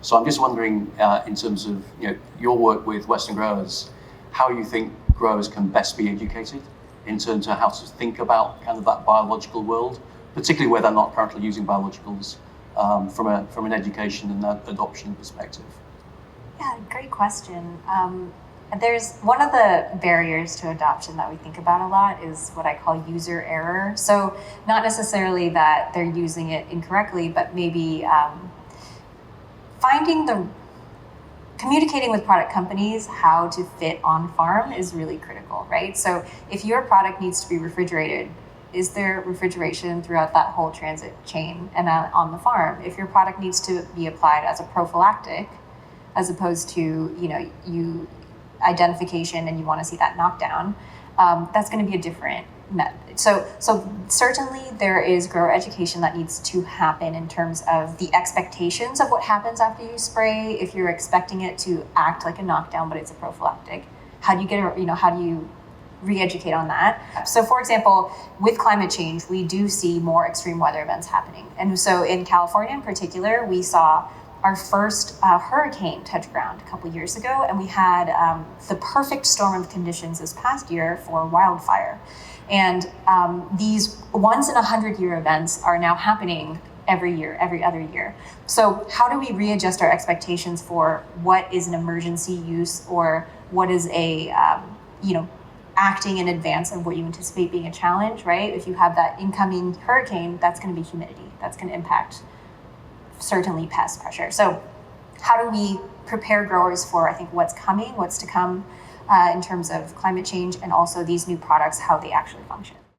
So I'm just wondering, in terms of your work with Western growers, how you think growers can best be educated in terms of how to think about kind of that biological world, particularly where they're not currently using biologicals, from an education and adoption perspective. Yeah, great question. There's one of the barriers to adoption that we think about a lot is what I call user error. So not necessarily that they're using it incorrectly, but maybe communicating with product companies how to fit on farm is really critical, right? So if your product needs to be refrigerated, is there refrigeration throughout that whole transit chain and on the farm? If your product needs to be applied as a prophylactic, as opposed to identification and you want to see that knockdown, that's going to be a different method. So certainly there is grower education that needs to happen in terms of the expectations of what happens after you spray. If you're expecting it to act like a knockdown, but it's a prophylactic, how do you re-educate on that? So for example, with climate change, we do see more extreme weather events happening. And so in California in particular, we saw our first hurricane touch ground a couple years ago, and we had the perfect storm of conditions this past year for wildfire. And these once in 100-year events are now happening every year, every other year. So how do we readjust our expectations for what is an emergency use or what is a, acting in advance of what you anticipate being a challenge, right? If you have that incoming hurricane, that's going to be humidity. That's going to impact certainly pest pressure. So how do we prepare growers for, I think, what's coming, what's to come in terms of climate change and also these new products, how they actually function?